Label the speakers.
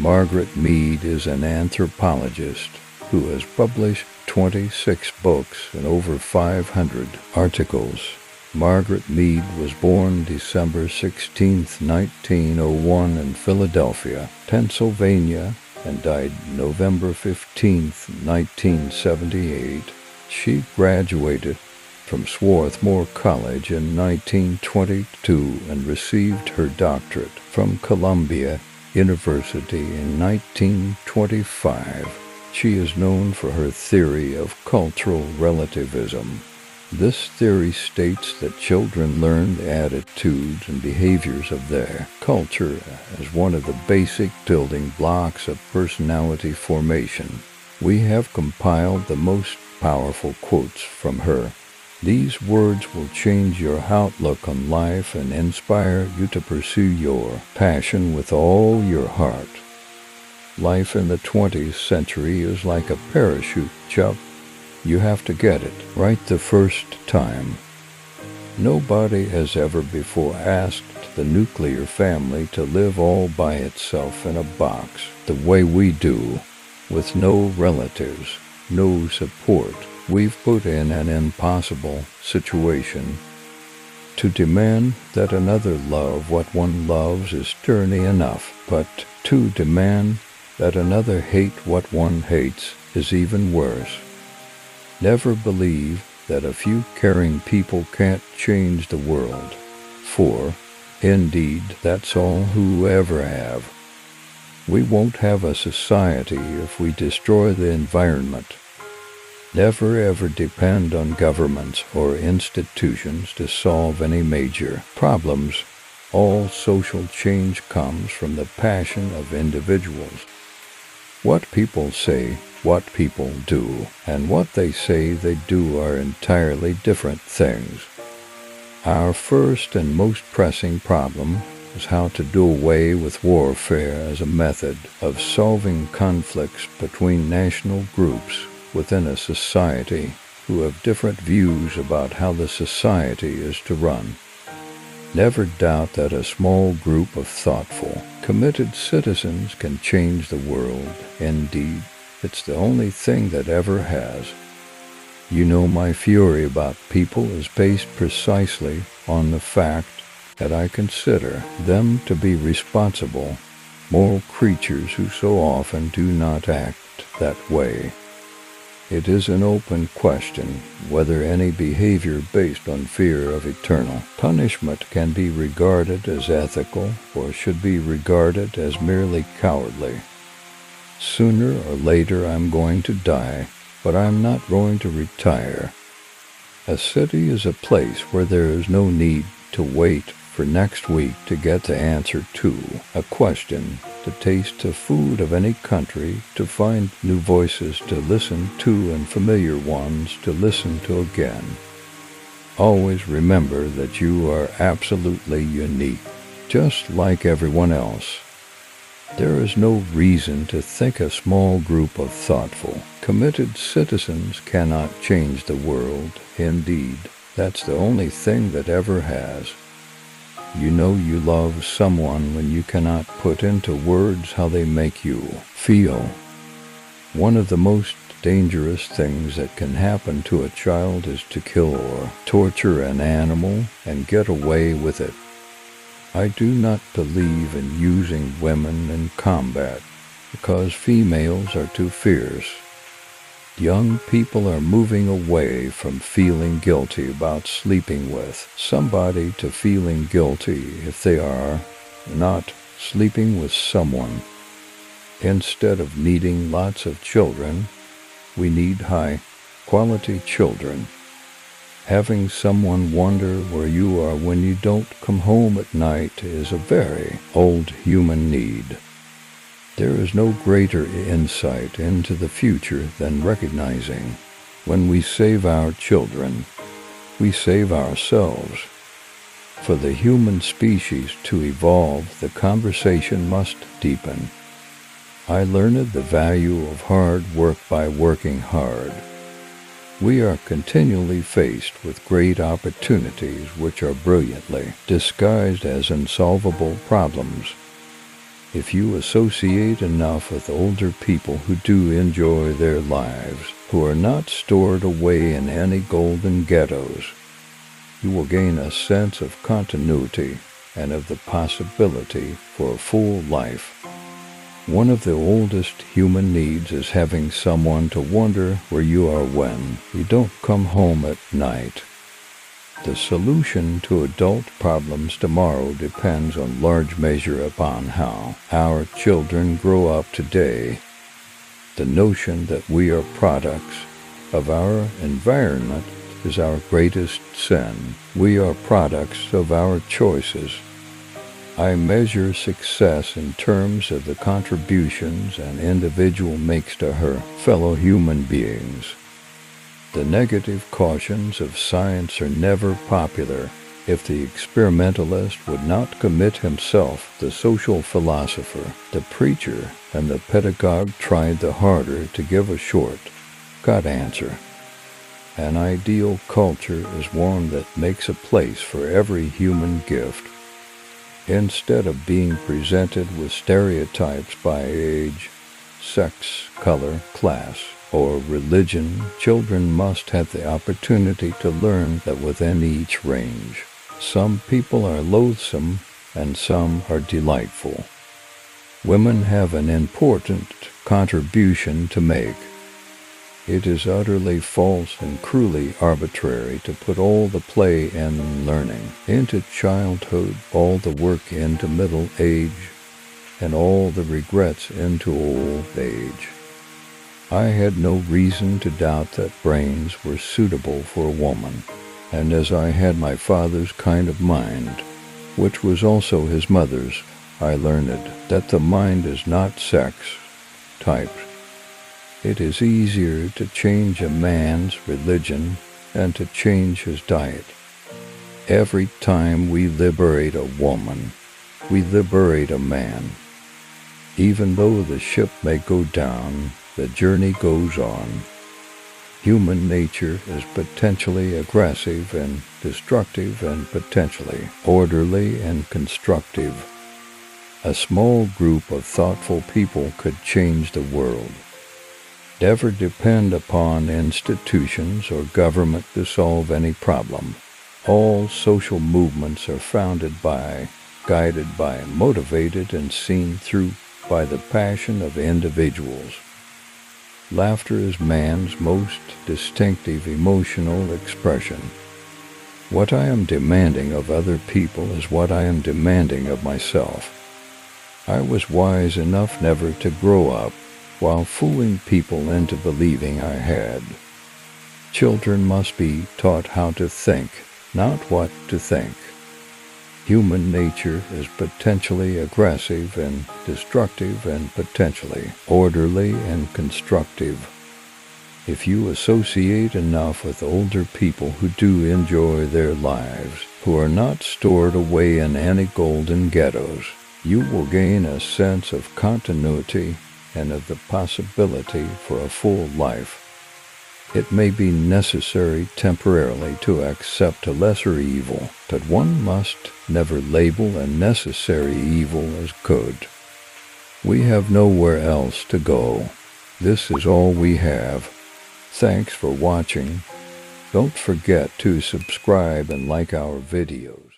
Speaker 1: Margaret Mead is an anthropologist who has published 26 books and over 500 articles. Margaret Mead was born December 16, 1901 in Philadelphia, Pennsylvania, and died November 15, 1978. She graduated from Swarthmore College in 1922 and received her doctorate from Columbia University in 1925. She is known for her theory of cultural relativism. This theory states that children learn the attitudes and behaviors of their culture as one of the basic building blocks of personality formation. We have compiled the most powerful quotes from her. These words will change your outlook on life and inspire you to pursue your passion with all your heart. Life in the 20th century is like a parachute jump. You have to get it right the first time. Nobody has ever before asked the nuclear family to live all by itself in a box the way we do, with no relatives, no support. We've put in an impossible situation. To demand that another love what one loves is tyranny enough, but to demand that another hate what one hates is even worse. Never believe that a few caring people can't change the world, for, indeed, that's all who ever have. We won't have a society if we destroy the environment. Never ever depend on governments or institutions to solve any major problems. All social change comes from the passion of individuals. What people say, what people do, and what they say they do are entirely different things. Our first and most pressing problem is how to do away with warfare as a method of solving conflicts between national groups within a society who have different views about how the society is to run. Never doubt that a small group of thoughtful, committed citizens can change the world. Indeed, it's the only thing that ever has. You know, my fury about people is based precisely on the fact that I consider them to be responsible, moral creatures who so often do not act that way. It is an open question whether any behavior based on fear of eternal punishment can be regarded as ethical or should be regarded as merely cowardly. Sooner or later I'm going to die, but I'm not going to retire. A city is a place where there is no need to wait for next week to get the answer to a question, to taste the food of any country, to find new voices to listen to and familiar ones to listen to again. Always remember that you are absolutely unique, just like everyone else. There is no reason to think a small group of thoughtful, committed citizens cannot change the world. Indeed, that's the only thing that ever has. You know you love someone when you cannot put into words how they make you feel. One of the most dangerous things that can happen to a child is to kill or torture an animal and get away with it. I do not believe in using women in combat because females are too fierce. Young people are moving away from feeling guilty about sleeping with somebody to feeling guilty if they are not sleeping with someone. Instead of needing lots of children, we need high-quality children. Having someone wonder where you are when you don't come home at night is a very old human need. There is no greater insight into the future than recognizing when we save our children, we save ourselves. For the human species to evolve, the conversation must deepen. I learned the value of hard work by working hard. We are continually faced with great opportunities which are brilliantly disguised as unsolvable problems. If you associate enough with older people who do enjoy their lives, who are not stored away in any golden ghettos, you will gain a sense of continuity and of the possibility for a full life. One of the oldest human needs is having someone to wonder where you are when you don't come home at night. The solution to adult problems tomorrow depends in large measure upon how our children grow up today. The notion that we are products of our environment is our greatest sin. We are products of our choices. I measure success in terms of the contributions an individual makes to her fellow human beings. The negative cautions of science are never popular. If the experimentalist would not commit himself, the social philosopher, the preacher, and the pedagogue tried the harder to give a short-cut answer. An ideal culture is one that makes a place for every human gift. Instead of being presented with stereotypes by age, sex, color, class, or religion, children must have the opportunity to learn that within each range, some people are loathsome and some are delightful. Women have an important contribution to make. It is utterly false and cruelly arbitrary to put all the play and learning into childhood, all the work into middle age, and all the regrets into old age. I had no reason to doubt that brains were suitable for a woman, and as I had my father's kind of mind, which was also his mother's, I learned that the mind is not sex-typed. It is easier to change a man's religion than to change his diet. Every time we liberate a woman, we liberate a man. Even though the ship may go down, the journey goes on. Human nature is potentially aggressive and destructive and potentially orderly and constructive. A small group of thoughtful people could change the world. Never depend upon institutions or government to solve any problem. All social movements are founded by, guided by, motivated and seen through by the passion of individuals. Laughter is man's most distinctive emotional expression. What I am demanding of other people is what I am demanding of myself. I was wise enough never to grow up while fooling people into believing I had. Children must be taught how to think, not what to think. Human nature is potentially aggressive and destructive and potentially orderly and constructive. If you associate enough with older people who do enjoy their lives, who are not stored away in any golden ghettos, you will gain a sense of continuity and of the possibility for a full life. It may be necessary temporarily to accept a lesser evil, but one must never label a necessary evil as good. We have nowhere else to go. This is all we have. Thanks for watching. Don't forget to subscribe and like our videos.